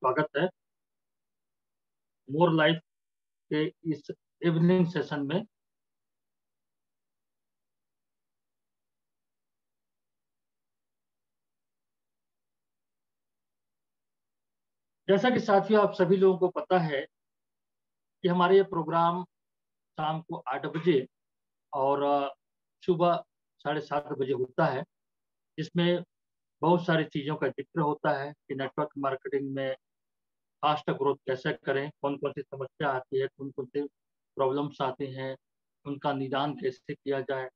स्वागत है more life के इस इवनिंग सेशन में। जैसा कि साथियों आप सभी लोगों को पता है कि हमारे ये प्रोग्राम शाम को 8 बजे और सुबह 7:30 बजे होता है, जिसमें बहुत सारी चीज़ों का जिक्र होता है कि नेटवर्क मार्केटिंग में फास्ट ग्रोथ कैसे करें, कौन कौन सी समस्या आती है, कौन कौन से प्रॉब्लम्स आते हैं, उनका निदान कैसे किया जाए,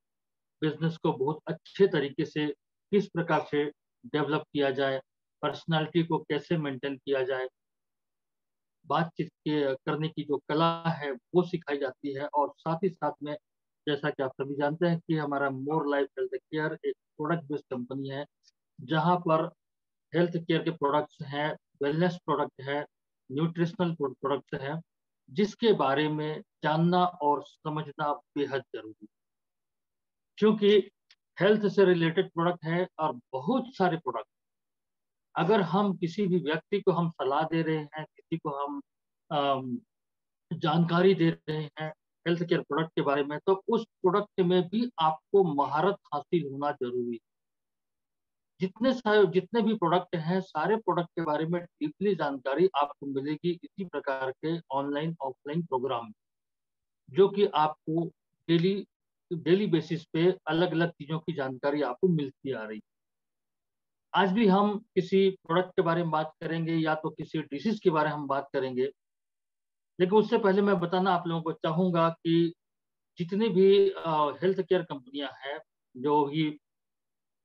बिजनेस को बहुत अच्छे तरीके से किस प्रकार से डेवलप किया जाए, पर्सनालिटी को कैसे मेंटेन किया जाए, बातचीत के करने की जो कला है वो सिखाई जाती है। और साथ ही साथ में जैसा कि आप सभी जानते हैं कि हमारा मोर लाइफ हेल्थ केयर एक प्रोडक्ट बेस्ड कंपनी है, जहां पर हेल्थ केयर के प्रोडक्ट्स हैं, वेलनेस प्रोडक्ट है, न्यूट्रिशनल प्रोडक्ट्स हैं, जिसके बारे में जानना और समझना बेहद जरूरी है, क्योंकि हेल्थ से रिलेटेड प्रोडक्ट है और बहुत सारे प्रोडक्ट। अगर हम किसी भी व्यक्ति को हम सलाह दे रहे हैं, किसी को हम अम, जानकारी दे रहे हैं हेल्थ केयर प्रोडक्ट के बारे में, तो उस प्रोडक्ट में भी आपको महारत हासिल होना जरूरी है। जितने भी प्रोडक्ट हैं, सारे प्रोडक्ट के बारे में डीपली जानकारी आपको मिलेगी इसी प्रकार के ऑनलाइन ऑफलाइन प्रोग्राम में, जो कि आपको डेली डेली बेसिस पे अलग अलग चीजों की जानकारी आपको मिलती आ रही है। आज भी हम किसी प्रोडक्ट के बारे में बात करेंगे या तो किसी डिसीज के बारे में हम बात करेंगे, लेकिन उससे पहले मैं बताना आप लोगों को चाहूंगा कि जितनी भी हेल्थ केयर कंपनियां हैं जो ही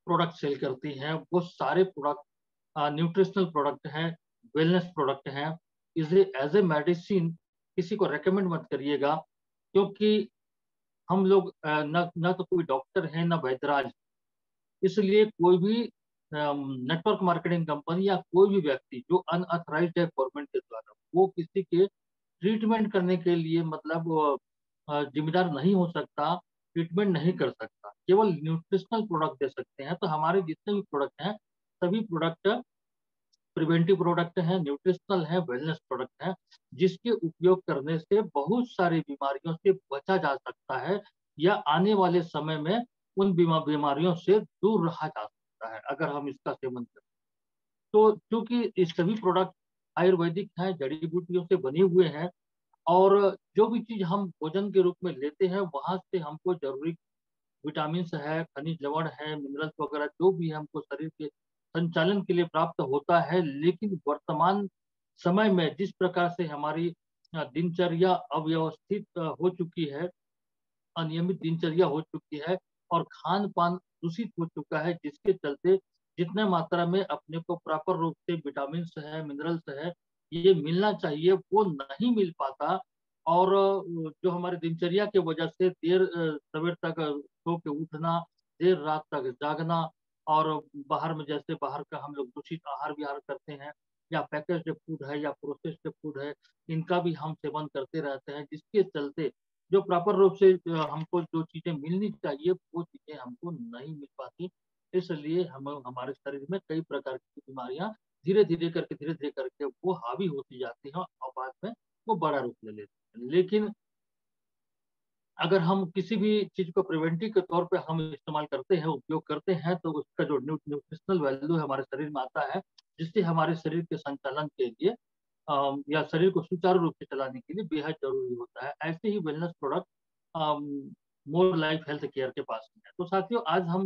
प्रोडक्ट सेल करती हैं, वो सारे प्रोडक्ट न्यूट्रिशनल प्रोडक्ट हैं, वेलनेस प्रोडक्ट हैं। इसे एज ए मेडिसिन किसी को रेकमेंड मत करिएगा, क्योंकि हम लोग न तो कोई डॉक्टर है न वैद्यराज, इसलिए कोई भी नेटवर्क मार्केटिंग कंपनी या कोई भी व्यक्ति जो अनऑथराइज्ड है गवर्नमेंट के द्वारा, वो किसी के ट्रीटमेंट करने के लिए मतलब जिम्मेदार नहीं हो सकता, ट्रीटमेंट नहीं कर सकता, केवल न्यूट्रिशनल प्रोडक्ट दे सकते हैं। तो हमारे जितने भी प्रोडक्ट हैं, सभी प्रोडक्ट प्रिवेंटिव प्रोडक्ट हैं, न्यूट्रिशनल है, वेलनेस प्रोडक्ट है, जिसके उपयोग करने से बहुत सारी बीमारियों से बचा जा सकता है या आने वाले समय में उन बीमारियों से दूर रहा जा सकता है अगर हम इसका सेवन करें। तो क्योंकि ये सभी प्रोडक्ट आयुर्वेदिक हैं, जड़ी बूटियों से बने हुए हैं, और जो भी चीज हम भोजन के रूप में लेते हैं वहां से हमको जरूरी विटामिन है, खनिज लवण है, मिनरल्स वगैरह जो भी हमको शरीर के संचालन के लिए प्राप्त होता है। लेकिन वर्तमान समय में जिस प्रकार से हमारी दिनचर्या अव्यवस्थित हो चुकी है, अनियमित दिनचर्या हो चुकी है और खान पान दूषित हो चुका है, जिसके चलते जितने मात्रा में अपने को प्रॉपर रूप से विटामिन है, मिनरल्स है, ये मिलना चाहिए, वो नहीं मिल पाता। और जो हमारे दिनचर्या के वजह से देर सवेर तक सो के उठना, देर रात तक जागना, और बाहर में जैसे बाहर का हम लोग दूषित आहार विहार करते हैं, या पैकेज्ड फूड है या प्रोसेस्ड फूड है, इनका भी हम सेवन करते रहते हैं, जिसके चलते जो प्रॉपर रूप से हमको जो चीजें मिलनी चाहिए वो चीजें हमको नहीं मिल पाती। इसलिए हम हमारे शरीर में कई प्रकार की बीमारियां धीरे धीरे करके वो हावी होती जाती हैं और बाद में वो बड़ा रूप ले लेती हैं। लेकिन अगर हम किसी भी चीज को प्रिवेंटिव के तौर पे हम इस्तेमाल करते हैं, उपयोग करते हैं, तो उसका जो न्यूट्रिशनल वैल्यू हमारे शरीर में आता है, जिससे हमारे शरीर के संचालन के लिए या शरीर को सुचारू रूप से चलाने के लिए बेहद जरूरी होता है। ऐसे ही wellness product more life health care के पास में है। तो साथियों आज हम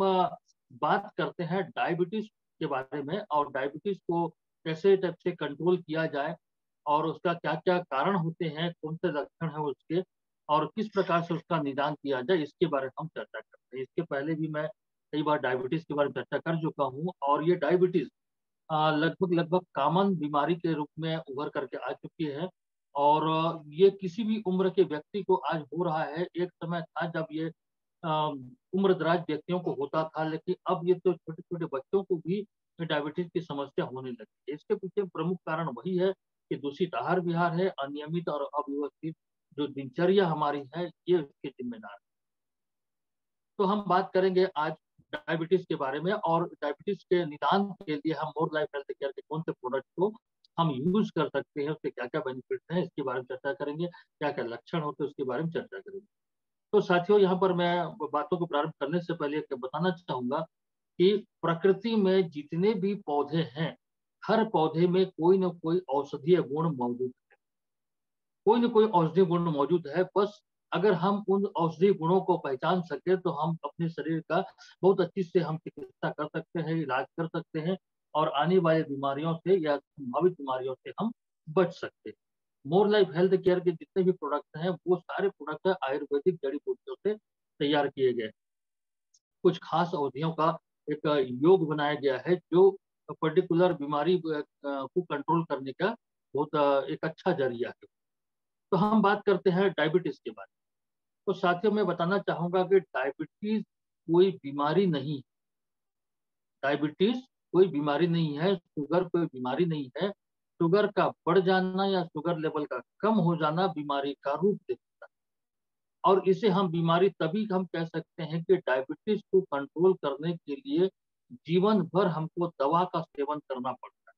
बात करते हैं डायबिटीज के बारे में, और डायबिटीज को कैसे टाइप से कंट्रोल किया जाए और उसका क्या क्या कारण होते हैं, कौन से लक्षण है उसके, और किस प्रकार से उसका निदान किया जाए, इसके बारे में हम चर्चा करते हैं। इसके पहले भी मैं कई बार डायबिटीज के बारे में चर्चा कर चुका हूँ, और ये डायबिटीज लगभग लगभग कॉमन बीमारी के रूप में उभर करके आ चुकी है। और ये किसी भी उम्र के व्यक्ति को आज हो रहा है। एक समय था जब ये उम्र दराज व्यक्तियों को होता था, लेकिन अब ये तो छोटे छोटे बच्चों को भी डायबिटीज की समस्या होने लगी है। इसके पीछे प्रमुख कारण वही है कि दूषित आहार विहार है, अनियमित और अव्यवस्थित जो दिनचर्या हमारी है, ये इसके जिम्मेदार है। तो हम बात करेंगे आज डायबिटीज के बारे में, और डायबिटीज के निदान के लिए हम मोर लाइफ हेल्थ केयर के कौन से प्रोडक्ट को हम यूज कर सकते हैं, उसके क्या क्या बेनिफिट हैं, इसके बारे में चर्चा करेंगे, क्या क्या लक्षण होते हैं उसके बारे में चर्चा करेंगे। तो साथियों, यहाँ पर मैं बातों को प्रारंभ करने से पहले बताना चाहूंगा कि प्रकृति में जितने भी पौधे हैं, हर पौधे में कोई ना कोई औषधीय गुण मौजूद है, कोई ना कोई औषधीय गुण मौजूद है। बस अगर हम उन औषधीय गुणों को पहचान सके तो हम अपने शरीर का बहुत अच्छी से हम चिकित्सा कर सकते हैं, इलाज कर सकते हैं, और आने वाली बीमारियों से या संभावित बीमारियों से हम बच सकते हैं। मोर लाइफ हेल्थ केयर के जितने भी प्रोडक्ट हैं, वो सारे प्रोडक्ट आयुर्वेदिक जड़ी बूटियों से तैयार किए गए। कुछ खास अवधियों का एक योग बनाया गया है जो पर्टिकुलर बीमारी को कंट्रोल करने का बहुत एक अच्छा जरिया है। तो हम बात करते हैं डायबिटीज के बारे में। तो साथियों, मैं बताना चाहूंगा कि डायबिटीज कोई बीमारी नहीं, डायबिटीज कोई बीमारी नहीं है, शुगर कोई बीमारी नहीं है। शुगर का बढ़ जाना या शुगर लेवल का कम हो जाना बीमारी का रूप देता है, और इसे हम बीमारी तभी हम कह सकते हैं कि डायबिटीज को कंट्रोल करने के लिए जीवन भर हमको दवा का सेवन करना पड़ता है।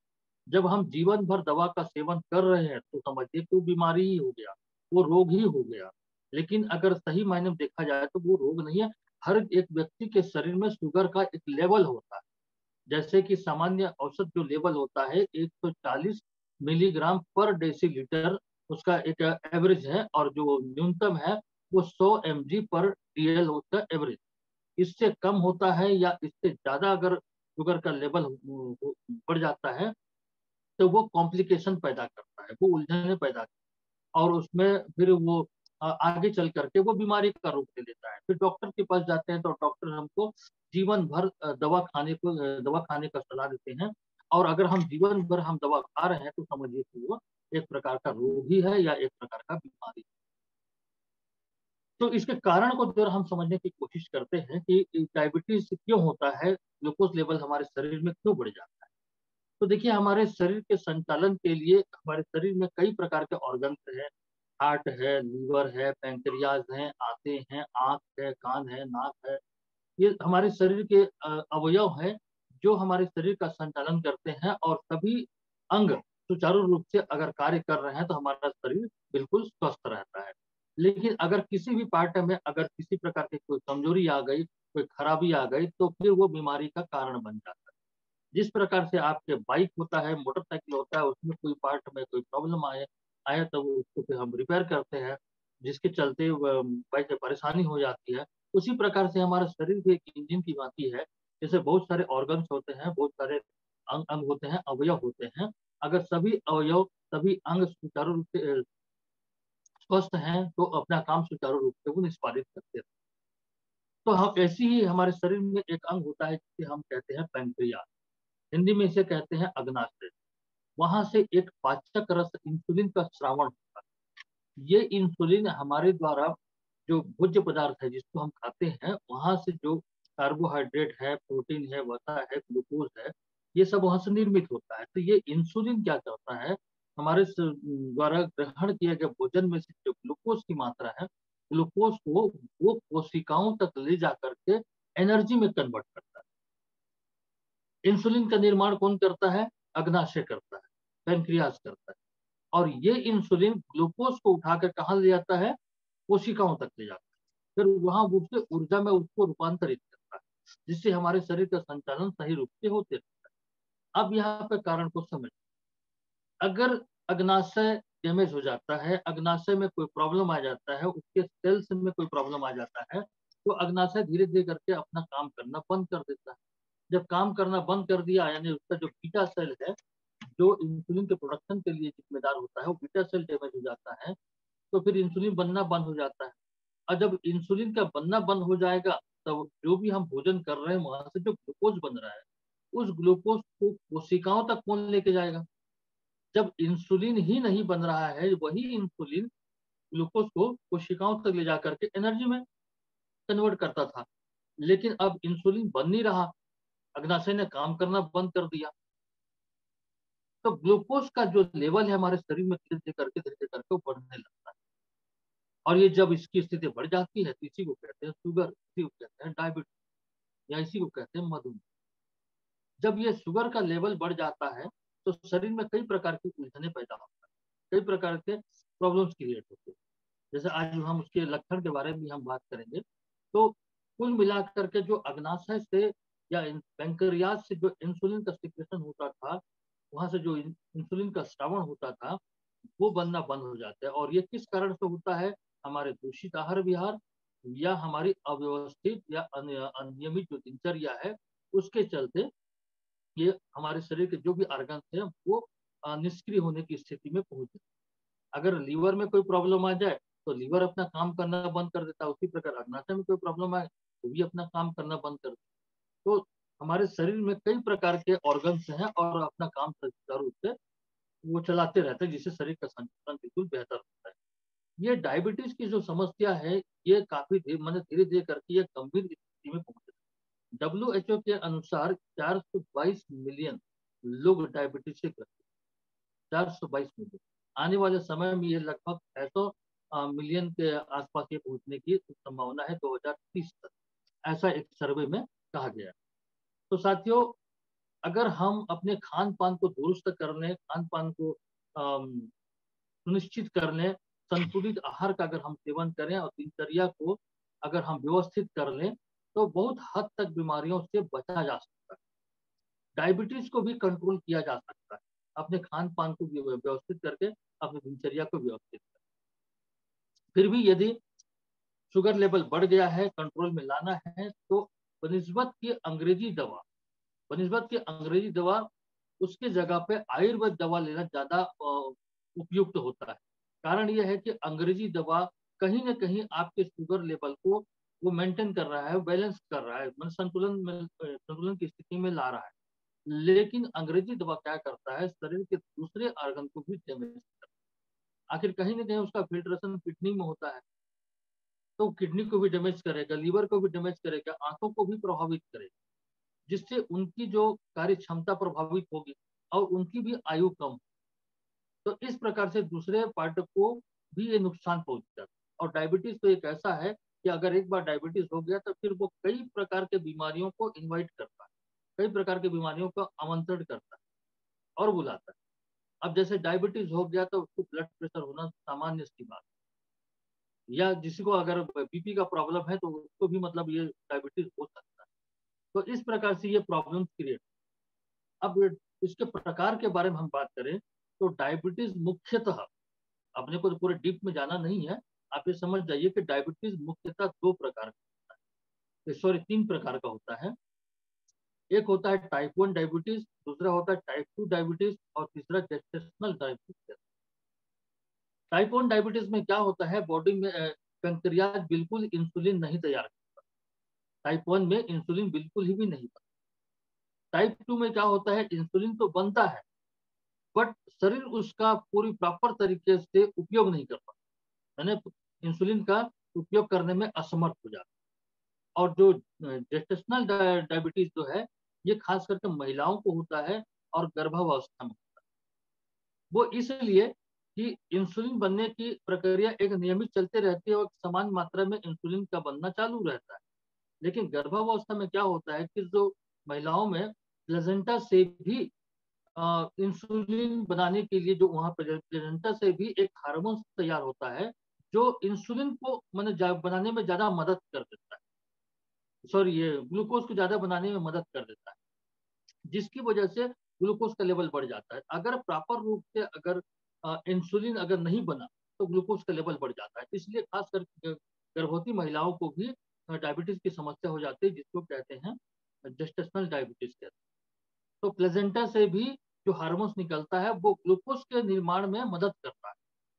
जब हम जीवन भर दवा का सेवन कर रहे हैं तो समझिए कि वो बीमारी ही हो गया, वो रोग ही हो गया। लेकिन अगर सही मायने में देखा जाए तो वो रोग नहीं है। हर एक व्यक्ति के शरीर में शुगर का एक लेवल होता है। जैसे कि सामान्य औसत जो लेवल होता है 140 मिलीग्राम पर डेसीलीटर, उसका एक एवरेज है, और जो न्यूनतम है वो 100 mg पर डीएल उसका एवरेज। इससे कम होता है या इससे ज्यादा अगर शुगर का लेवल बढ़ जाता है तो वो कॉम्प्लिकेशन पैदा करता है, वो उलझने पैदा करता है, और उसमें फिर वो आगे चल करके वो बीमारी का रूप ले लेता है। फिर डॉक्टर के पास जाते हैं तो डॉक्टर हमको जीवन भर दवा खाने का सलाह देते हैं। और अगर हम जीवन भर हम दवा खा रहे हैं तो समझिए कि वो एक प्रकार का रोग ही है या एक प्रकार का बीमारी। तो इसके कारण को जरा हम समझने की कोशिश करते हैं कि डायबिटीज क्यों होता है, ग्लूकोज लेवल हमारे शरीर में क्यों बढ़ जाता है। तो देखिए, हमारे शरीर के संचालन के लिए हमारे शरीर में कई प्रकार के ऑर्गन्स हैं। हार्ट है, लीवर है, पैंक्रियाज है, आंतें हैं, आंख है, कान है, नाक है। ये हमारे शरीर के अवयव हैं जो हमारे शरीर का संचालन करते हैं, और सभी अंग सुचारू रूप से अगर कार्य कर रहे हैं तो हमारा शरीर बिल्कुल स्वस्थ रहता है। लेकिन अगर किसी भी पार्ट में अगर किसी प्रकार की कोई कमजोरी आ गई, कोई खराबी आ गई, तो फिर वो बीमारी का कारण बन जाता है। जिस प्रकार से आपके बाइक होता है, मोटरसाइकिल होता है, उसमें कोई पार्ट में कोई प्रॉब्लम आए आया तो उसको फिर हम रिपेयर करते हैं, जिसके चलते बाइक से परेशानी हो जाती है। उसी प्रकार से हमारा शरीर भी एक इंजन की भांति है। जैसे बहुत सारे ऑर्गन्स होते हैं, बहुत सारे अंग अंग होते हैं, अवयव होते हैं। अगर सभी अवयव, सभी अंग सुचारू रूप से स्वस्थ हैं तो अपना काम सुचारू रूप से वो निष्पादित करते हैं। तो हम ऐसी ही हमारे शरीर में एक अंग होता है जिसे हम कहते हैं पैंक्रियास, हिंदी में इसे कहते हैं अग्नाशय। वहां से एक पाचक रस इंसुलिन का स्रावण होता है। ये इंसुलिन हमारे द्वारा जो भोज्य पदार्थ है जिसको हम खाते हैं, वहां से जो कार्बोहाइड्रेट है, प्रोटीन है, वसा है, ग्लूकोज है, ये सब वहां से निर्मित होता है। तो ये इंसुलिन क्या करता है, हमारे द्वारा ग्रहण किए गए भोजन में से जो ग्लूकोज की मात्रा है, ग्लूकोज को वो कोशिकाओं तक ले जा करके एनर्जी में कन्वर्ट करता है। इंसुलिन का निर्माण कौन करता है? अग्नाशय करता है, पैनक्रियास करता है। और ये इंसुलिन ग्लूकोज को उठाकर कहाँ ले जाता है? कोशिकाओं तक ले जाता है। फिर वहां उसे ऊर्जा में उसको रूपांतरित करता है, जिससे हमारे शरीर का संचालन सही रूप से होते रहता है। अब यहाँ पे कारण को समझ, अगर अग्नाशय डैमेज हो जाता है, अग्नाशय में कोई प्रॉब्लम आ जाता है, उसके सेल्स में कोई प्रॉब्लम आ जाता है, तो अग्नाशय धीरे धीरे करके अपना काम करना बंद कर देता है। जब काम करना बंद कर दिया, यानी उसका जो बीटा सेल है जो इंसुलिन के प्रोडक्शन के लिए जिम्मेदार होता है, वो बीटा सेल डैमेज हो जाता है, तो फिर इंसुलिन बनना बंद हो जाता है। और जब इंसुलिन का बनना बंद हो जाएगा, तब जो भी हम भोजन कर रहे हैं वहां से जो ग्लूकोज बन रहा है, उस ग्लूकोज को कोशिकाओं तक कौन लेके जाएगा? जब इंसुलिन ही नहीं बन रहा है, वही इंसुलिन ग्लूकोज को कोशिकाओं तक ले जाकर के एनर्जी में कन्वर्ट करता था। लेकिन अब इंसुलिन बन नहीं रहा, अग्नाशय ने काम करना बंद कर दिया, तो ग्लूकोज का जो लेवल है हमारे शरीर में धीरे धीरे करके वो बढ़ने लगता है। और ये जब इसकी स्थिति बढ़ जाती है तो इसी को कहते हैं शुगर, इसी को कहते हैं डायबिटीज, या इसी को कहते हैं मधुमेह। जब ये शुगर का लेवल बढ़ जाता है तो शरीर में कई प्रकार की उलझने पैदा होता है, कई प्रकार के प्रॉब्लम्स क्रिएट होते हैं। जैसे आज हम उसके लक्षण के बारे में हम बात करेंगे। तो कुल मिलाकर के जो अग्नाशय से या पैंक्रियाज से जो इंसुलिन का सिक्रेशन होता था, वहां से जो इंसुलिन का श्रावण होता था, वो बनना बंद हो जाता है। और ये किस कारण से होता है? हमारे दूषित आहार विहार या हमारी अव्यवस्थित या अनियमित जो दिनचर्या है, उसके चलते ये हमारे शरीर के जो भी ऑर्गन है वो निष्क्रिय होने की स्थिति में पहुंच जाते हैं। अगर लीवर में कोई प्रॉब्लम आ जाए तो लीवर अपना काम करना बंद कर देता है, उसी प्रकार अग्नाशय में कोई प्रॉब्लम आए तो भी अपना काम करना बंद कर देता है। तो हमारे शरीर में कई प्रकार के ऑर्गन्स हैं और अपना काम सुचारू रूप से वो चलाते रहते हैं, जिससे शरीर का संतुलन बिल्कुल बेहतर होता है। ये डायबिटीज की जो समस्या है, ये काफी मैंने धीरे धीरे करके ये गंभीर स्थिति में पहुंचे। WHO के अनुसार 422 मिलियन लोग डायबिटीज से ग्रसित, 422 मिलियन। आने वाले समय में ये लगभग 600 मिलियन के आसपास ये पहुंचने की संभावना है 2030 तक, ऐसा एक सर्वे में कहा गया है। तो साथियों, अगर हम अपने खान पान को दुरुस्त कर लें, खान पान को सुनिश्चित कर लें, संतुलित आहार का अगर हम सेवन करें और दिनचर्या को अगर हम व्यवस्थित कर लें, तो बहुत हद तक बीमारियों से बचा जा सकता है। डायबिटीज को भी कंट्रोल किया जा सकता है अपने खान पान को व्यवस्थित करके, अपनी दिनचर्या को व्यवस्थित करके। फिर भी यदि शुगर लेवल बढ़ गया है, कंट्रोल में लाना है, तो बनिस्बत की अंग्रेजी दवा, बनिस्बत की अंग्रेजी दवा उसके जगह पे आयुर्वेद दवा लेना ज्यादा उपयुक्त होता है। कारण यह है कि अंग्रेजी दवा कहीं ना कहीं आपके शुगर लेवल को वो मेंटेन कर रहा है, बैलेंस कर रहा है, मतलब संतुलन की स्थिति में ला रहा है। लेकिन अंग्रेजी दवा क्या करता है? शरीर के दूसरे ऑर्गन को भी डैमेज करता है। आखिर कहीं ना कहीं उसका फिल्ट्रेशन किडनी में होता है, तो किडनी को भी डैमेज करेगा, लीवर को भी डैमेज करेगा, आंखों को भी प्रभावित करेगा, जिससे उनकी जो कार्य क्षमता प्रभावित होगी और उनकी भी आयु कम। तो इस प्रकार से दूसरे पार्ट को भी ये नुकसान पहुंच जाता है। और डायबिटीज तो एक ऐसा है कि अगर एक बार डायबिटीज हो गया तो फिर वो कई प्रकार के बीमारियों को इनवाइट करता है, कई प्रकार की बीमारियों का आमंत्रण करता है और बुलाता है। अब जैसे डायबिटीज हो गया तो उसको ब्लड प्रेशर होना सामान्य सी बात है, या जिसको अगर बीपी का प्रॉब्लम है तो उसको भी मतलब ये डायबिटीज हो सकता है। तो इस प्रकार से ये प्रॉब्लम क्रिएट। अब इसके प्रकार के बारे में हम बात करें तो डायबिटीज मुख्यतः, अपने को तो पूरे डीप में जाना नहीं है, आप ये समझ जाइए कि डायबिटीज मुख्यतः दो प्रकार का होता है, सॉरी 3 प्रकार का होता है। एक होता है टाइप 1 डायबिटीज, दूसरा होता है टाइप 2 डायबिटीज और तीसरा जेस्टेशनल डायबिटीज। टाइप 1 डायबिटीज में क्या होता है? बॉडी में पैंक्रियाज बिल्कुल इंसुलिन नहीं तैयार करता। टाइप 1 में इंसुलिन बिल्कुल ही भी नहीं बनता। टाइप 2 में क्या होता है? इंसुलिन तो बनता है बट शरीर उसका पूरी प्रॉपर तरीके से उपयोग नहीं कर पाता, यानी इंसुलिन का उपयोग करने में असमर्थ हो जाता है। और जो जेस्टेशनल डायबिटीज जो है, ये खास करके महिलाओं को होता है और गर्भावस्था में होता है। वो इसलिए कि इंसुलिन बनने की प्रक्रिया एक नियमित चलते रहती है और समान मात्रा में इंसुलिन का बनना चालू रहता है। लेकिन गर्भावस्था में क्या होता है कि जो महिलाओं में प्लेजेंटा से भी इंसुलिन बनाने के लिए जो वहां प्लेजेंटा से भी एक हार्मोन तैयार होता है, जो इंसुलिन को मैंने बनाने में ज्यादा मदद कर देता है, सॉरी ये ग्लूकोज को ज्यादा बनाने में मदद कर देता है, जिसकी वजह से ग्लूकोज का लेवल बढ़ जाता है। अगर प्रॉपर रूप से अगर इंसुलिन अगर नहीं बना तो ग्लूकोज का लेवल बढ़ जाता है। इसलिए खासकर गर्भवती महिलाओं को भी डायबिटीज की समस्या हो जाती है, जिसको कहते हैं जेस्टेशनल डायबिटीज कहते हैं। तो प्लेजेंटा से भी जो हार्मोन्स निकलता है वो ग्लूकोज के निर्माण में मदद करता है,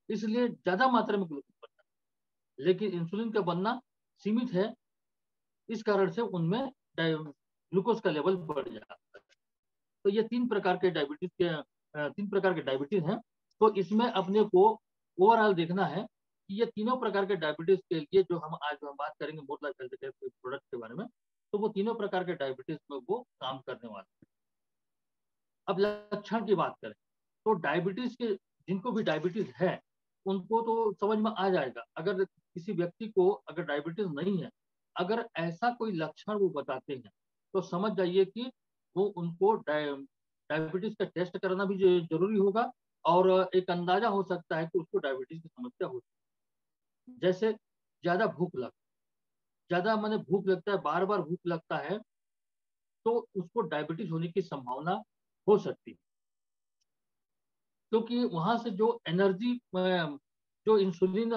इसलिए ज्यादा मात्रा में ग्लूकोज बनता है। लेकिन इंसुलिन का बनना सीमित है, इस कारण से उनमें ग्लूकोज का लेवल बढ़ जाता है। तो ये 3 प्रकार के डायबिटीज हैं। तो इसमें अपने को ओवरऑल देखना है कि ये तीनों प्रकार के डायबिटीज के लिए जो हम आज हम बात करेंगे मोर लाइफ हेल्थ केयर प्रोडक्ट के बारे में, तो वो तीनों प्रकार के डायबिटीज में वो काम करने वाले हैं। अब लक्षण की बात करें तो डायबिटीज के, जिनको भी डायबिटीज है उनको तो समझ में आ जाएगा। अगर किसी व्यक्ति को अगर डायबिटीज नहीं है, अगर ऐसा कोई लक्षण वो बताते हैं तो समझ जाइए कि वो उनको डायबिटीज का टेस्ट कराना भी जरूरी होगा, और एक अंदाजा हो सकता है कि उसको डायबिटीज की समस्या हो सकती है। जैसे ज्यादा भूख लग ज्यादा मैंने भूख लगता है, बार बार भूख लगता है, तो उसको डायबिटीज होने की संभावना हो सकती है, क्योंकि वहां से जो एनर्जी, जो इंसुलिन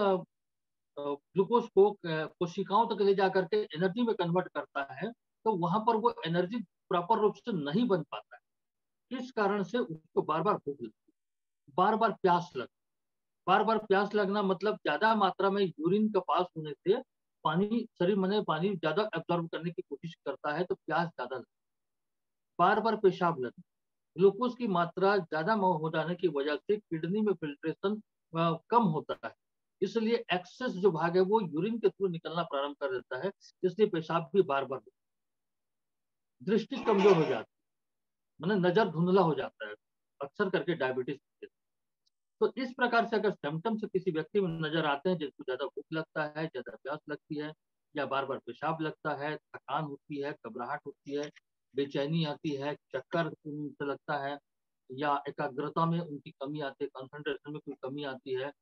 ग्लूकोज को कोशिकाओं तक ले जा करके एनर्जी में कन्वर्ट करता है, तो वहां पर वो एनर्जी प्रॉपर रूप से नहीं बन पाता है। इस कारण से उसको बार बार भूख लगती है, बार बार प्यास लगना मतलब ज्यादा मात्रा में यूरिन का पास होने से पानी शरीर में पानी ज्यादा एब्जॉर्ब करने की कोशिश करता है, तो प्यास ज्यादा लगती है। बार बार पेशाब लगना, ग्लूकोज की मात्रा ज्यादा हो जाने की वजह से किडनी में फिल्ट्रेशन कम होता है, इसलिए एक्सेस जो भाग है वो यूरिन के थ्रू निकलना प्रारंभ कर देता है, इसलिए पेशाब भी बार बार। दृष्टि कमजोर हो जाती है, मतलब नजर धुंधला हो जाता है, अक्सर करके डायबिटीज। तो इस प्रकार से अगर सिम्टम्स किसी व्यक्ति में नजर आते हैं, जिसको ज्यादा भूख लगता है, ज्यादा प्यास लगती है, या बार बार पेशाब लगता है, थकान होती है, घबराहट होती है, बेचैनी आती है, चक्कर से लगता है, या एकाग्रता में उनकी कमी आती है, कंसंट्रेशन में कोई कमी आती है,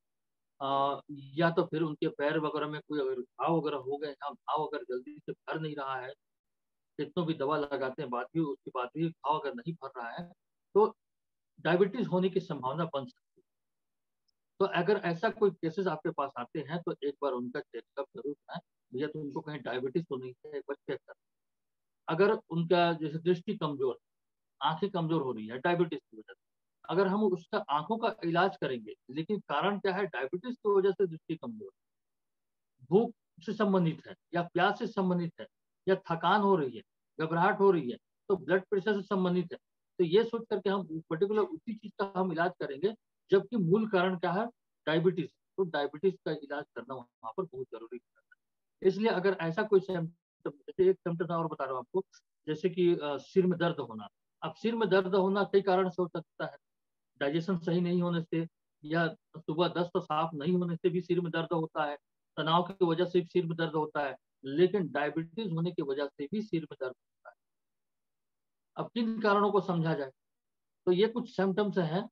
या तो फिर उनके पैर वगैरह में कोई अगर घाव वगैरह हो गए हैं, घाव अगर जल्दी से भर नहीं रहा है, कितनों भी दवा लगाते हैं बाद भी उसके बाद भी घाव अगर नहीं भर रहा है, तो डायबिटीज होने की संभावना बन सकती है। तो अगर ऐसा कोई केसेस आपके पास आते हैं, तो एक बार उनका चेकअप जरूर कराएं, भैया तो उनको कहीं डायबिटीज तो नहीं है, एक बार चेक करें। अगर उनका जैसे दृष्टि कमजोर, आंखें कमजोर हो रही है डायबिटीज की वजह से, अगर हम उसका आंखों का इलाज करेंगे, लेकिन कारण क्या है, डायबिटीज की वजह से दृष्टि कमजोर, भूख से संबंधित है, या प्यास से संबंधित है, या थकान हो रही है, घबराहट हो रही है, तो ब्लड प्रेशर से संबंधित है, तो ये सोच करके हम पर्टिकुलर उसी चीज का हम इलाज करेंगे, जबकि मूल कारण क्या है, डायबिटीज। तो डायबिटीज का इलाज करना वहां पर बहुत जरूरी है। इसलिए अगर ऐसा कोई सिम्टम, जैसे एक सिम्टम और बता रहा हूँ आपको, जैसे कि सिर में दर्द होना। अब सिर में दर्द होना कई कारण से हो सकता है, डाइजेशन सही नहीं होने से, या सुबह दस्त साफ नहीं होने से भी सिर में दर्द होता है, तनाव की वजह से भी सिर में दर्द होता है, लेकिन डायबिटीज होने की वजह से भी सिर में दर्द होता है। अब किन कारणों को समझा जाए, तो ये कुछ सिम्टम्स हैं।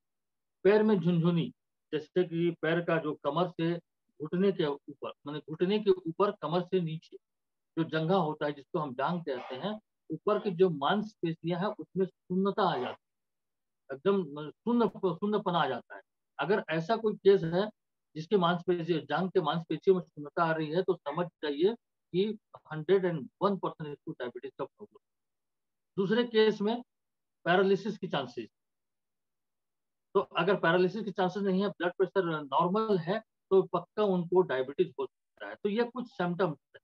पैर में झुनझुनी, जैसे कि पैर का जो कमर से घुटने के ऊपर, माने घुटने के ऊपर कमर से नीचे जो जंघा होता है, जिसको हम जांग कहते हैं, ऊपर की जो मांसपेशियां हैं उसमें शून्यता आ जाती है, एकदम शून्यपना आ जाता है। अगर ऐसा कोई केस है जिसके मांसपेशी, जांग के मांसपेशियों में शून्यता आ रही है, तो समझ जाइए कि 101% इसको डायबिटीज का प्रॉब्लम। दूसरे केस में पैरालिसिस की चांसेस, तो अगर पैरालिसिस के चांसेस नहीं है, ब्लड प्रेशर नॉर्मल है, तो पक्का उनको डायबिटीज हो सकता है। तो ये कुछ सिम्टम्स है।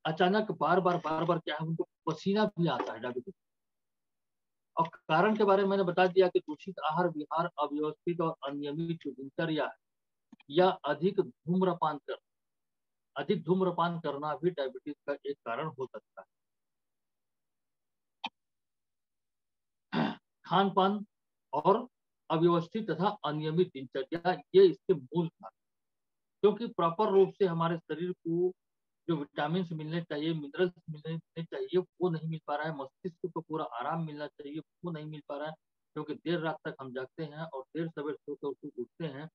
अचानक बार बार क्या है, उनको पसीना भी आता है डायबिटीज। और कारण के बारे में मैंने बता दिया कि दूषित आहार विहार, अव्यवस्थित और अनियमित जो दिनचर्या है, या अधिक धूम्रपान करना भी डायबिटीज का एक कारण हो सकता है। खान पान और अव्यवस्थित तथा अनियमित दिनचर्या, ये इसके मूल कारण, क्योंकि प्रॉपर रूप से हमारे शरीर को जो विटामिन मिलने चाहिए, मिनरल्स मिलने चाहिए, वो नहीं मिल पा रहा है। मस्तिष्क को पूरा आराम मिलना चाहिए, वो नहीं मिल पा रहा है, क्योंकि देर रात तक हम जागते हैं और देर सवेर सोकर उठते हैं,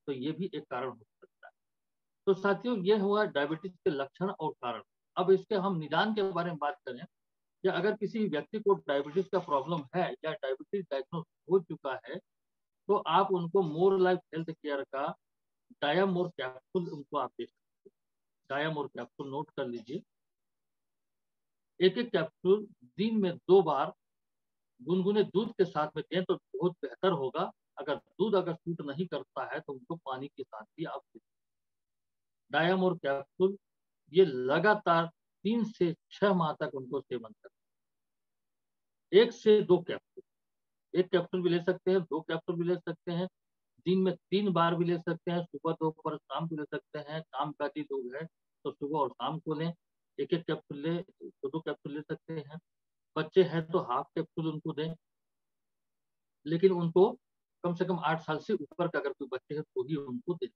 तो ये भी एक कारण हो सकता है। तो साथियों, ये हुआ डायबिटीज के लक्षण और कारण। अब इसके हम निदान के बारे में बात करें, या अगर किसी व्यक्ति को डायबिटीज का प्रॉब्लम है, या डायबिटीज डायग्नोस हो चुका है, तो आप उनको मोर लाइफ हेल्थ केयर का डायामोर कैप्सूल उनको आप दे सकते हैं। डायामोर कैप्सूल नोट कर लीजिए। एक एक कैप्सूल दिन में 2 बार गुनगुने दूध के साथ में दें तो बहुत बेहतर होगा। अगर दूध अगर सूट नहीं करता है, तो उनको पानी के साथ भी आप दें। डायामोर कैप्सूल ये लगातार 3 से 6 माह तक उनको सेवन करें। 1 से 2 कैप्सूल, एक कैप्सूल भी ले सकते हैं, 2 कैप्सूल भी ले सकते हैं, दिन में 3 बार भी ले सकते हैं, सुबह दोपहर शाम को ले सकते हैं। काम काजी लोग हैं तो सुबह और शाम को लें, एक एक कैप्सूल ले, 2 2 कैप्सूल ले सकते हैं। बच्चे हैं तो हाफ कैप्सूल उनको दें, लेकिन उनको कम से कम 8 साल से ऊपर का अगर कोई बच्चे हैं तो ही उनको दें।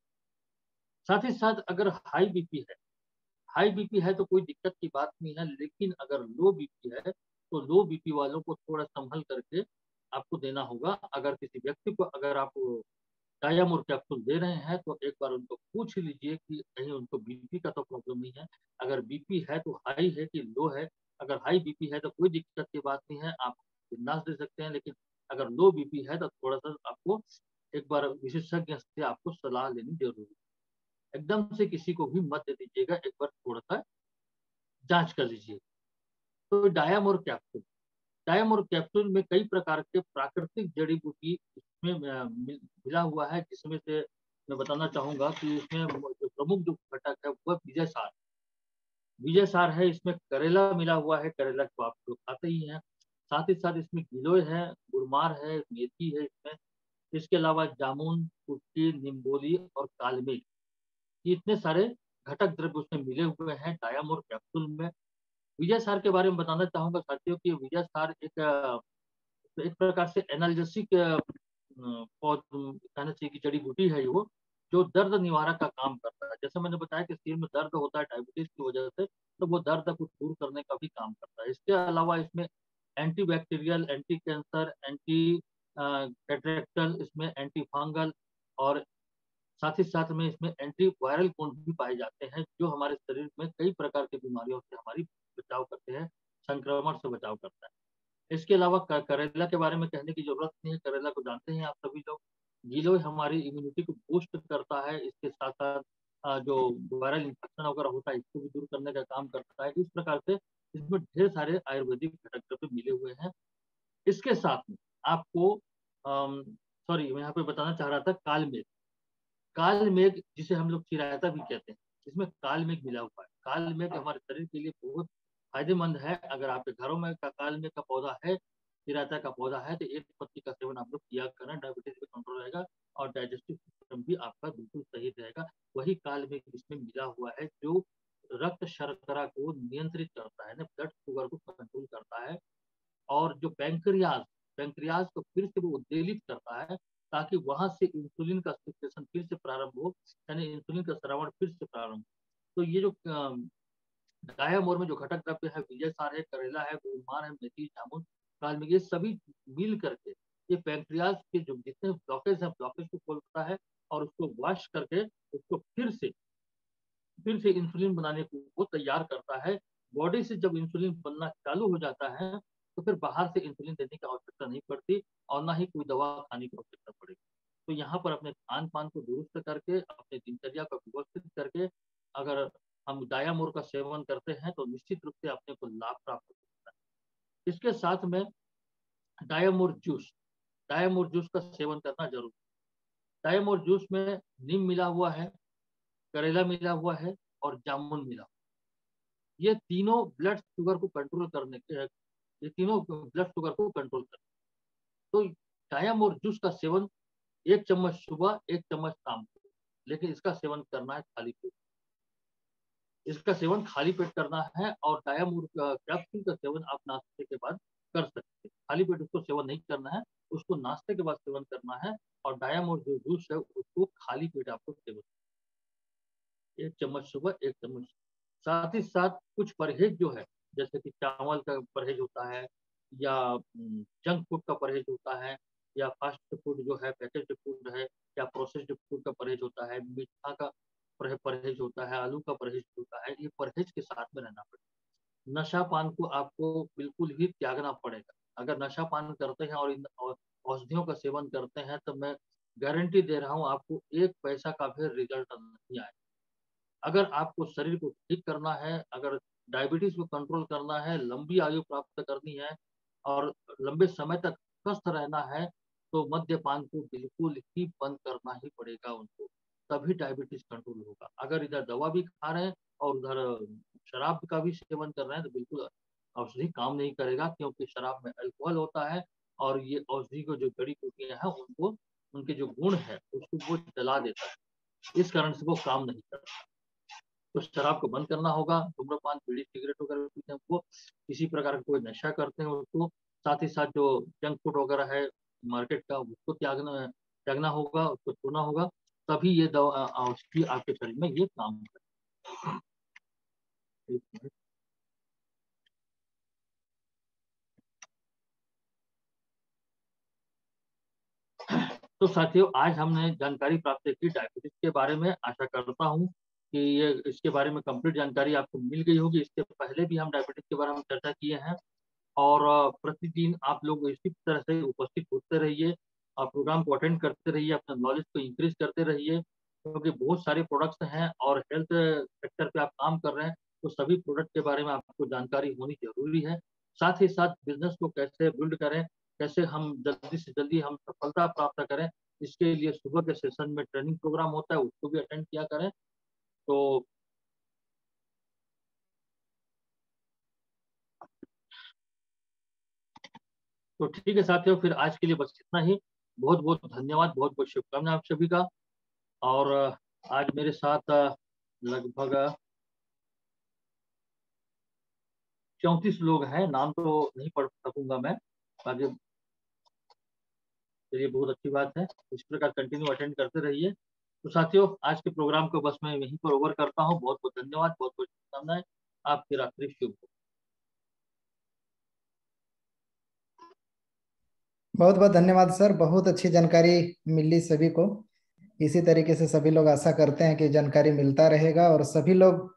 साथ ही साथ अगर हाई बीपी है तो कोई दिक्कत की बात नहीं है, लेकिन अगर लो बीपी है, तो लो बीपी वालों को थोड़ा संभल करके आपको देना होगा। अगर किसी व्यक्ति को अगर आप डायामोर कैप्सूल दे रहे हैं तो एक बार उनको पूछ लीजिए कि कहीं उनको बीपी का तो प्रॉब्लम नहीं है। अगर बीपी है तो हाई है कि लो है। अगर हाई बीपी है तो कोई दिक्कत की बात नहीं है, आप बिंदास दे सकते हैं। लेकिन अगर लो बीपी है तो थोड़ा सा आपको एक बार विशेषज्ञ से आपको सलाह लेनी जरूरी है। एकदम से किसी को भी मत दे दीजिएगा, एक बार थोड़ा सा जांच कर लीजिए। तो डायमोर कैप्सूल में कई प्रकार के प्राकृतिक जड़ी बूटी इसमें मिला हुआ है, जिसमें से मैं बताना चाहूंगा कि इसमें जो प्रमुख जो घटक है वह विजय सार है। इसमें करेला मिला हुआ है, करेला को आप लोग खाते ही हैं। साथ ही साथ इसमें गिलोय है, गुड़मार है, मेथी है इसमें। इसके अलावा जामुन, कुटकी, निम्बोली और कालमेघ, ये इतने सारे घटक द्रव्य उसमें मिले हुए हैं डायामोर कैप्सूल में। विजय सार के बारे में बताना चाहूंगा साथियों कि विजय सार एक प्रकार से एनाल्जेसिक कहना चाहिए कि जड़ी बूटी है वो, जो दर्द निवारक का काम करता है। जैसे मैंने बताया कि सिर में दर्द होता है डायबिटीज की वजह से, तो वो दर्द को दूर करने का भी काम करता है। इसके अलावा इसमें anti bacterial, anti cancer, anti cataractal, इसमें एंटी फंगल और साथ ही साथ में इसमें एंटी वायरल गुण भी पाए जाते हैं, जो हमारे शरीर में कई प्रकार की बीमारियों से हमारी बचाव करते हैं, संक्रमण से बचाव करता है। इसके अलावा करेला के बारे में कहने की जरूरत नहीं है, करेला को जानते हैं आप सभी लोग। गिलोय हमारी इम्यूनिटी को बूस्ट करता है। इसके साथ साथ जो वायरल इन्फेक्शन वगैरह होता है इसको भी दूर करने का काम करता है। इस प्रकार से इसमें ढेर सारे आयुर्वेदिक घटक द्रव्य मिले हुए हैं। इसके साथ में आपको सॉरी, मैं यहाँ पे बताना चाह रहा था काल मेघ जिसे हम लोग चिरायता भी कहते हैं, इसमें काल मेघ मिला हुआ है। काल मेघ हमारे शरीर के लिए बहुत फायदेमंद है। अगर आपके घरों में काल मेघ का पौधा है, चिरायता का पौधा है, तो एक पत्ती का सेवन आप लोग किया करें, डायबिटीज भी कंट्रोल रहेगा और डाइजेस्टिव सिस्टम भी आपका बिल्कुल सही रहेगा। वही काल मेघ इसमें मिला हुआ है जो रक्त शर्करा को नियंत्रित करता है ना, ब्लड शुगर को कंट्रोल करता है। और जो पैंक्रियाज को फिर से वो उद्वेलित करता है, ताकि वहां से इंसुलिन का सिक्रेशन फिर से प्रारंभ हो, यानी इंसुलिन का स्रावण फिर से प्रारंभ। तो ये जो डायामोर में जो घटक द्रव्य है, विजय सार है, करेला है, गुलमार है, मेथी, जामुन, कालमेघ, ये सभी मिल करके ये पैंक्रियाज के जो जितने ब्लॉकेज है, ब्लॉकेज को खोलता है और उसको वॉश करके उसको फिर से इंसुलिन बनाने को वो तैयार करता है। बॉडी से जब इंसुलिन बनना चालू हो जाता है तो फिर बाहर से इंसुलिन देने की आवश्यकता नहीं पड़ती और ना ही कोई दवा खाने की आवश्यकता पड़ेगी। तो यहाँ पर अपने खान पान को दुरुस्त करके, अपने दिनचर्या को व्यवस्थित करके अगर हम डायामोर का सेवन करते हैं तो निश्चित रूप से अपने को लाभ प्राप्त होता है। इसके साथ में डायामोर जूस डायामोर जूस का सेवन करना जरूरी। डायामोर जूस में नीम मिला हुआ है, करेला मिला हुआ है और जामुन मिला हुआ है। ये तीनों ब्लड शुगर को कंट्रोल करने के ये तीनों ब्लड शुगर को कंट्रोल करते हैं। तो डायामोर जूस का सेवन 1 चम्मच सुबह, 1 चम्मच शाम को, लेकिन इसका सेवन करना है खाली पेट। इसका सेवन खाली पेट करना है और डायामोर कैप्सूल का सेवन आप नाश्ते के बाद कर सकते हैं। खाली पेट उसको सेवन नहीं करना है, उसको नाश्ते के बाद सेवन करना है। और डायामोर जो जूस है उसको खाली पेट आपको सेवन, 1 चम्मच सुबह, 1 चम्मच। साथ ही साथ कुछ परहेज जो है, जैसे कि चावल का परहेज होता है, या जंक फूड का परहेज होता है, या फास्ट फूड जो है, पैकेज्ड फूड है, या प्रोसेस्ड फूड का परहेज होता है, मीठा का परहेज होता है, आलू का परहेज होता है। ये परहेज के साथ में रहना पड़ेगा। नशा पान को आपको बिल्कुल ही त्यागना पड़ेगा। अगर नशा पान करते हैं और इन औषधियों का सेवन करते हैं तो मैं गारंटी दे रहा हूँ आपको 1 पैसा का भी रिजल्ट नहीं आएगा। अगर आपको शरीर को ठीक करना है, अगर डायबिटीज को कंट्रोल करना है, लंबी आयु प्राप्त करनी है और लंबे समय तक स्वस्थ रहना है, तो मद्यपान को बिल्कुल ही बंद करना ही पड़ेगा उनको, तभी डायबिटीज कंट्रोल होगा। अगर इधर दवा भी खा रहे हैं और उधर शराब का भी सेवन कर रहे हैं तो बिल्कुल औषधि काम नहीं करेगा, क्योंकि शराब में अल्कोहल होता है और ये औषधि को जो जड़ी बूटियां हैं उनको, उनके जो गुण है उसको वो जला देता है। इस कारण से वो काम नहीं करता। तो शराब को बंद करना होगा, धूम्रपान, बीड़ी, सिगरेट वगैरह पीते हैं वो, किसी प्रकार का कोई नशा करते हैं उसको, साथ ही साथ जो जंक फूड वगैरह है मार्केट का उसको त्यागना त्यागना होगा, उसको छोड़ना होगा। तभी ये दवा औषधि आपके शरीर में ये काम करे। तो साथियों, आज हमने जानकारी प्राप्त की डायबिटीज के बारे में। आशा करता हूँ कि ये इसके बारे में कंप्लीट जानकारी आपको मिल गई होगी। इससे पहले भी हम डायबिटीज के बारे में चर्चा किए हैं। और प्रतिदिन आप लोग इसी तरह से उपस्थित होते रहिए और प्रोग्राम को अटेंड करते रहिए, अपने नॉलेज को इंक्रीज करते रहिए, क्योंकि बहुत सारे प्रोडक्ट्स हैं और हेल्थ सेक्टर पे आप काम कर रहे हैं, तो सभी प्रोडक्ट के बारे में आपको जानकारी होनी जरूरी है। साथ ही साथ बिजनेस को कैसे बिल्ड करें, कैसे हम जल्दी से जल्दी हम सफलता प्राप्त करें, इसके लिए सुबह के सेशन में ट्रेनिंग प्रोग्राम होता है, उसको भी अटेंड किया करें। तो ठीक है साथियों, फिर आज के लिए बस इतना ही। बहुत बहुत धन्यवाद, बहुत बहुत शुभकामनाएं आप सभी का। और आज मेरे साथ लगभग 34 लोग हैं। नाम तो नहीं पढ़ सकूंगा मैं आगे। चलिए, बहुत अच्छी बात है। इस प्रकार कंटिन्यू अटेंड करते रहिए। तो साथियों, आज के प्रोग्राम को बस मैं यहीं पर ओवर करता हूँ। बहुत बहुत धन्यवाद, बहुत बहुत शुभकामनाएं। आपकी रात्रि शुभ हो। बहुत बहुत धन्यवाद सर, बहुत अच्छी जानकारी मिली सभी को। इसी तरीके से सभी लोग आशा करते हैं कि जानकारी मिलता रहेगा और सभी लोग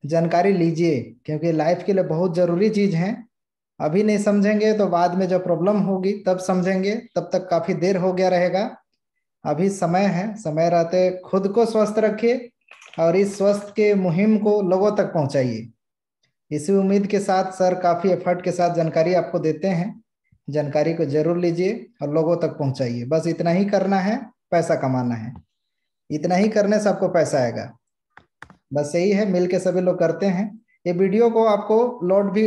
जानकारी लीजिए, क्योंकि लाइफ के लिए बहुत जरूरी चीज है। अभी नहीं समझेंगे तो बाद में जब प्रॉब्लम होगी तब समझेंगे, तब तक काफी देर हो गया रहेगा। अभी समय है, समय रहते खुद को स्वस्थ रखिए और इस स्वस्थ के मुहिम को लोगों तक पहुंचाइए। इसी उम्मीद के साथ सर काफी एफर्ट के साथ जानकारी आपको देते हैं। जानकारी को जरूर लीजिए और लोगों तक पहुंचाइए। बस इतना ही करना है, पैसा कमाना है। इतना ही करने से आपको पैसा आएगा। बस यही है, मिल के सभी लोग करते हैं। ये वीडियो को आपको लोड भी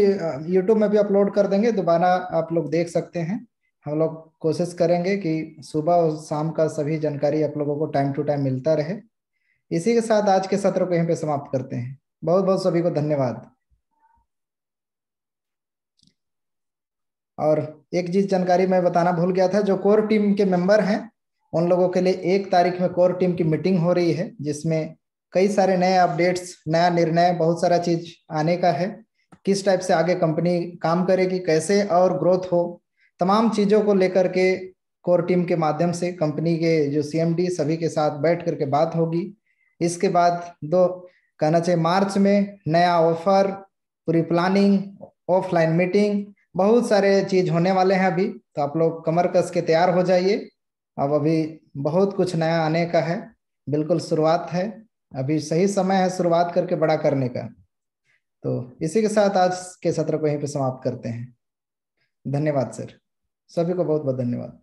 यूट्यूब में भी अपलोड कर देंगे, दोबारा आप लोग देख सकते हैं। हम लोग कोशिश करेंगे कि सुबह और शाम का सभी जानकारी आप लोगों को टाइम टू टाइम मिलता रहे। इसी के साथ आज के सत्र को यहीं पे समाप्त करते हैं। बहुत बहुत सभी को धन्यवाद। और एक चीज जानकारी मैं बताना भूल गया था, जो कोर टीम के मेंबर हैं उन लोगों के लिए 1 तारीख में कोर टीम की मीटिंग हो रही है, जिसमें कई सारे नए अपडेट्स, नया निर्णय, बहुत सारा चीज आने का है। किस टाइप से आगे कंपनी काम करेगी, कैसे और ग्रोथ हो, तमाम चीजों को लेकर के कोर टीम के माध्यम से कंपनी के जो सीएमडी सभी के साथ बैठ करके बात होगी। इसके बाद दो कहना चाहिए मार्च में नया ऑफर, पूरी प्लानिंग, ऑफलाइन मीटिंग, बहुत सारे चीज होने वाले हैं अभी। तो आप लोग कमर कस के तैयार हो जाइए। अब अभी बहुत कुछ नया आने का है, बिल्कुल शुरुआत है। अभी सही समय है शुरुआत करके बड़ा करने का। तो इसी के साथ आज के सत्र को यहीं पे समाप्त करते हैं। धन्यवाद सर, सभी को बहुत बहुत धन्यवाद।